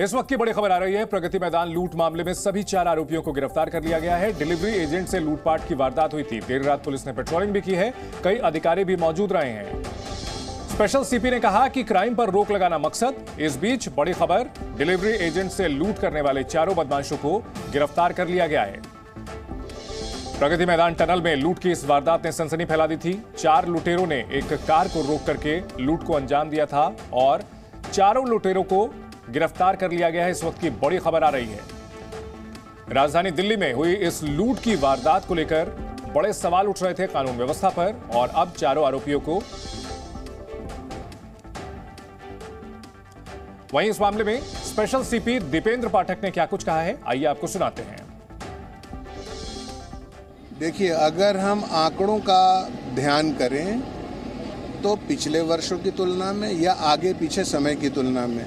इस वक्त की बड़ी खबर आ रही है। प्रगति मैदान लूट मामले में सभी 4 आरोपियों को गिरफ्तार कर लिया गया है। डिलीवरी एजेंट से लूटपाट की वारदात हुई थी। देर रात पुलिस ने पेट्रोलिंग भी की है। कई अधिकारी भी मौजूद रहे हैं। स्पेशल सीपी ने कहा कि क्राइम पर रोक लगाना मकसद। इस बीच बड़ी खबर, डिलीवरी एजेंट से लूट करने वाले 4 बदमाशों को गिरफ्तार कर लिया गया है। प्रगति मैदान टनल में लूट की इस वारदात ने सनसनी फैला दी थी। 4 लुटेरों ने एक कार को रोक करके लूट को अंजाम दिया था और 4 लुटेरों को गिरफ्तार कर लिया गया है। इस वक्त की बड़ी खबर आ रही है। राजधानी दिल्ली में हुई इस लूट की वारदात को लेकर बड़े सवाल उठ रहे थे कानून व्यवस्था पर, और अब 4 आरोपियों को। वहीं इस मामले में स्पेशल सीपी दीपेंद्र पाठक ने क्या कुछ कहा है, आइए आपको सुनाते हैं। देखिए, अगर हम आंकड़ों का ध्यान करें तो पिछले वर्षों की तुलना में या आगे पीछे समय की तुलना में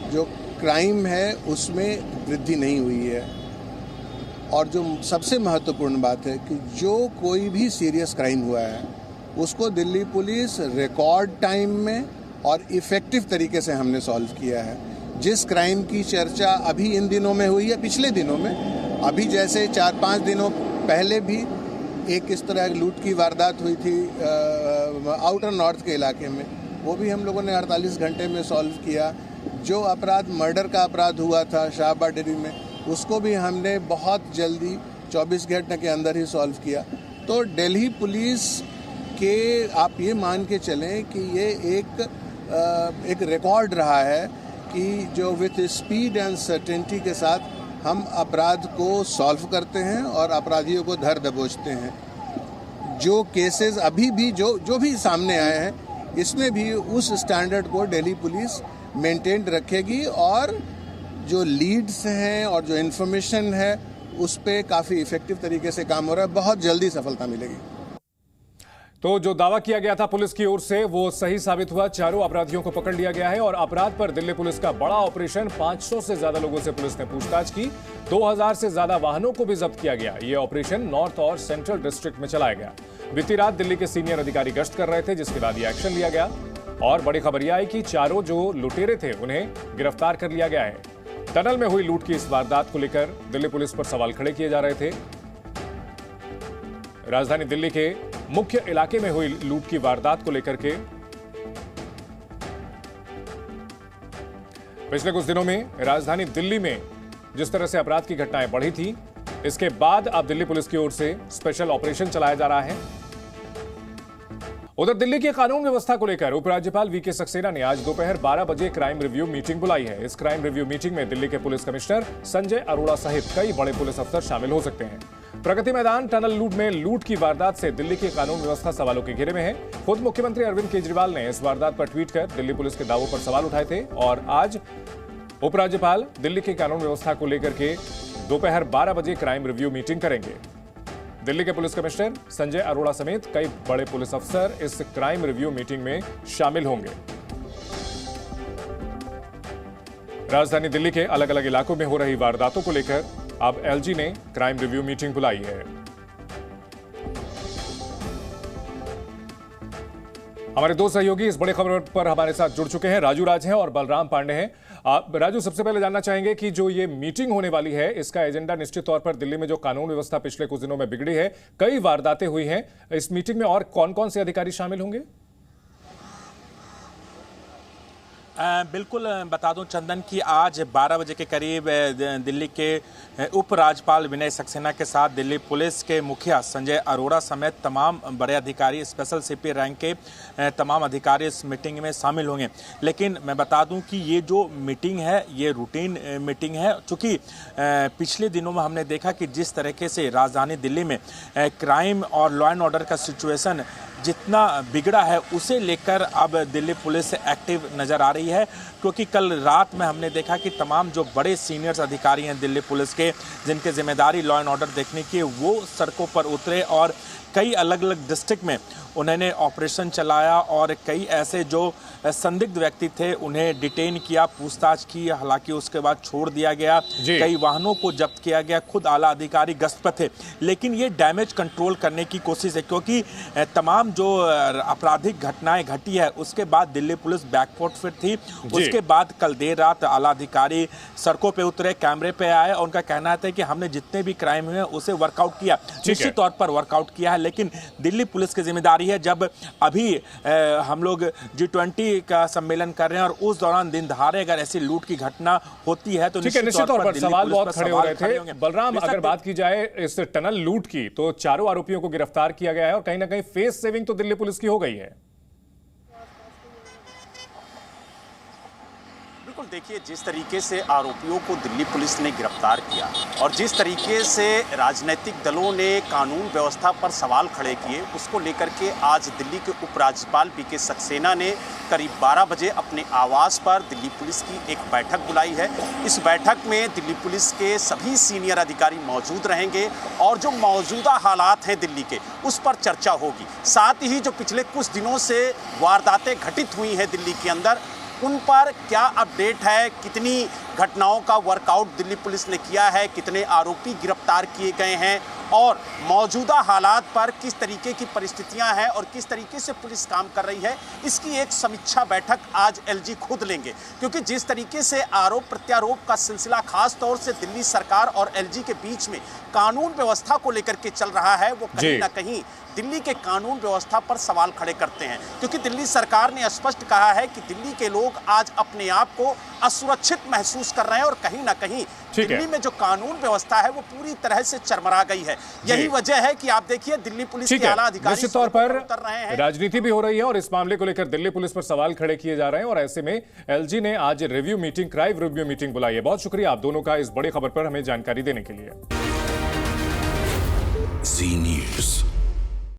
जो क्राइम है उसमें वृद्धि नहीं हुई है। और जो सबसे महत्वपूर्ण बात है कि जो कोई भी सीरियस क्राइम हुआ है उसको दिल्ली पुलिस रिकॉर्ड टाइम में और इफ़ेक्टिव तरीके से हमने सॉल्व किया है। जिस क्राइम की चर्चा अभी इन दिनों में हुई है, पिछले दिनों में, अभी जैसे 4-5 दिनों पहले भी एक इस तरह लूट की वारदात हुई थी आउटर नॉर्थ के इलाके में, वो भी हम लोगों ने 48 घंटे में सॉल्व किया। जो अपराध मर्डर का अपराध हुआ था शाहबाद डेयरी में, उसको भी हमने बहुत जल्दी 24 घंटे के अंदर ही सॉल्व किया। तो दिल्ली पुलिस के आप ये मान के चलें कि ये एक रिकॉर्ड रहा है कि जो विथ स्पीड एंड सर्टेनिटी के साथ हम अपराध को सॉल्व करते हैं और अपराधियों को धर दबोचते हैं। जो केसेस अभी भी जो भी सामने आए हैं, इसमें भी उस स्टैंडर्ड को दिल्ली पुलिस मेंटेन रखेगी और जो लीड्स हैं और जो इन्फॉर्मेशन है उस पे काफ़ी इफेक्टिव तरीके से काम हो रहा है। बहुत जल्दी सफलता मिलेगी। तो जो दावा किया गया था पुलिस की ओर से वो सही साबित हुआ। 4 अपराधियों को पकड़ लिया गया है और अपराध पर दिल्ली पुलिस का बड़ा ऑपरेशन। 500 से ज्यादा लोगों से पुलिस ने पूछताछ की। 2000 से ज्यादा वाहनों को भी जब्त किया गया। यह ऑपरेशन नॉर्थ और सेंट्रल डिस्ट्रिक्ट में चलाया गया। बीती रात दिल्ली के सीनियर अधिकारी गश्त कर रहे थे, जिसके बाद यह एक्शन लिया गया। और बड़ी खबर यह आई कि 4 जो लुटेरे थे उन्हें गिरफ्तार कर लिया गया है। टनल में हुई लूट की इस वारदात को लेकर दिल्ली पुलिस पर सवाल खड़े किए जा रहे थे। राजधानी दिल्ली के मुख्य इलाके में हुई लूट की वारदात को लेकर के पिछले कुछ दिनों में राजधानी दिल्ली में जिस तरह से अपराध की घटनाएं बढ़ी थी, इसके बाद अब दिल्ली पुलिस की ओर से स्पेशल ऑपरेशन चलाया जा रहा है। उधर दिल्ली की कानून व्यवस्था को लेकर उपराज्यपाल वीके सक्सेना ने आज दोपहर 12 बजे क्राइम रिव्यू मीटिंग बुलाई है। इस क्राइम रिव्यू मीटिंग में दिल्ली के पुलिस कमिश्नर संजय अरोड़ा सहित कई बड़े पुलिस अफसर शामिल हो सकते हैं। प्रगति मैदान टनल लूट में लूट की वारदात से दिल्ली की कानून व्यवस्था सवालों के घेरे में है। खुद मुख्यमंत्री अरविंद केजरीवाल ने इस वारदात पर ट्वीट कर दिल्ली पुलिस के दावों पर सवाल उठाए थे। और आज उपराज्यपाल दिल्ली की कानून व्यवस्था को लेकर के दोपहर 12 बजे क्राइम रिव्यू मीटिंग करेंगे। दिल्ली के पुलिस कमिश्नर संजय अरोड़ा समेत कई बड़े पुलिस अफसर इस क्राइम रिव्यू मीटिंग में शामिल होंगे। राजधानी दिल्ली के अलग अलग इलाकों में हो रही वारदातों को लेकर अब एलजी ने क्राइम रिव्यू मीटिंग बुलाई है। हमारे 2 सहयोगी इस बड़ी खबर पर हमारे साथ जुड़ चुके हैं। राजू राज हैं और बलराम पांडे हैं। राजू, सबसे पहले जानना चाहेंगे कि जो ये मीटिंग होने वाली है, इसका एजेंडा निश्चित तौर पर दिल्ली में जो कानून व्यवस्था पिछले कुछ दिनों में बिगड़ी है, कई वारदातें हुई हैं, इस मीटिंग में और कौन कौन से अधिकारी शामिल होंगे? बिल्कुल बता दूं चंदन कि आज 12 बजे के करीब दिल्ली के उपराज्यपाल विनय सक्सेना के साथ दिल्ली पुलिस के मुखिया संजय अरोड़ा समेत तमाम बड़े अधिकारी, स्पेशल सीपी रैंक के तमाम अधिकारी इस मीटिंग में शामिल होंगे। लेकिन मैं बता दूं कि ये जो मीटिंग है ये रूटीन मीटिंग है, चूँकि पिछले दिनों में हमने देखा कि जिस तरीके से राजधानी दिल्ली में क्राइम और लॉ एंड ऑर्डर का सिचुएशन जितना बिगड़ा है, उसे लेकर अब दिल्ली पुलिस एक्टिव नज़र आ रही है। क्योंकि कल रात में हमने देखा कि तमाम जो बड़े सीनियर्स अधिकारी हैं दिल्ली पुलिस के, जिनके जिम्मेदारी लॉ एंड ऑर्डर देखने की, वो सड़कों पर उतरे और कई अलग अलग डिस्ट्रिक्ट में उन्होंने ऑपरेशन चलाया और कई ऐसे जो संदिग्ध व्यक्ति थे उन्हें डिटेन किया, पूछताछ की, हालांकि उसके बाद छोड़ दिया गया। कई वाहनों को जब्त किया गया, खुद आला अधिकारी गश्त पर थे। लेकिन ये डैमेज कंट्रोल करने की कोशिश है, क्योंकि तमाम जो आपराधिक घटनाएं घटी है उसके बाद दिल्ली पुलिस बैकफुट पर थी। उसके बाद कल देर रात आला अधिकारी सड़कों पे उतरे, कैमरे पे आए और उनका कहना था कि हमने जितने भी क्राइम हुए उसे वर्कआउट किया, निश्चित तौर पर वर्कआउट किया है। लेकिन दिल्ली पुलिस की जिम्मेदारी है, जब अभी हम लोग G20 का सम्मेलन कर रहे हैं और उस दौरान दिन दहाड़े अगर ऐसी लूट की घटना होती है तो निश्चित तौर पर सवाल बहुत खड़े हो रहे थे। बलराम, अगर बात की जाए इस टनल लूट की तो चारों आरोपियों को गिरफ्तार किया गया है और कहीं ना कहीं फेस सेविंग तो दिल्ली पुलिस की हो गई है। बिल्कुल, देखिए जिस तरीके से आरोपियों को दिल्ली पुलिस ने गिरफ्तार किया और जिस तरीके से राजनीतिक दलों ने कानून व्यवस्था पर सवाल खड़े किए, उसको लेकर के आज दिल्ली के उपराज्यपाल बीके सक्सेना ने करीब 12 बजे अपने आवास पर दिल्ली पुलिस की एक बैठक बुलाई है। इस बैठक में दिल्ली पुलिस के सभी सीनियर अधिकारी मौजूद रहेंगे और जो मौजूदा हालात हैं दिल्ली के, उस पर चर्चा होगी। साथ ही जो पिछले कुछ दिनों से वारदातें घटित हुई हैं दिल्ली के अंदर, उन पर क्या अपडेट है, कितनी घटनाओं का वर्कआउट दिल्ली पुलिस ने किया है, कितने आरोपी गिरफ्तार किए गए हैं और मौजूदा हालात पर किस तरीके की परिस्थितियां हैं और किस तरीके से पुलिस काम कर रही है, इसकी एक समीक्षा बैठक आज एलजी खुद लेंगे। क्योंकि जिस तरीके से आरोप प्रत्यारोप का सिलसिला खास तौर से दिल्ली सरकार और एलजी के बीच में कानून व्यवस्था को लेकर के चल रहा है, वो कहीं ना कहीं दिल्ली के कानून व्यवस्था पर सवाल खड़े करते हैं। क्योंकि दिल्ली सरकार ने स्पष्ट कहा है कि दिल्ली के लोग आज अपने आप को असुरक्षित महसूस कर रहे हैं और कहीं ना कहीं दिल्ली में जो कानून व्यवस्था है वो पूरी तरह से चरमरा गई है। यही वजह है कि आप देखिए दिल्ली पुलिस के आला अधिकारी निश्चित तौर पर उतर रहे हैं। राजनीति भी हो रही है और इस मामले को लेकर दिल्ली पुलिस पर सवाल खड़े किए जा रहे हैं और ऐसे में एलजी ने आज review meeting, crime review meeting बुलाई है। बहुत शुक्रिया आप दोनों का इस बड़ी खबर पर हमें जानकारी देने के लिए। जी न्यूज़।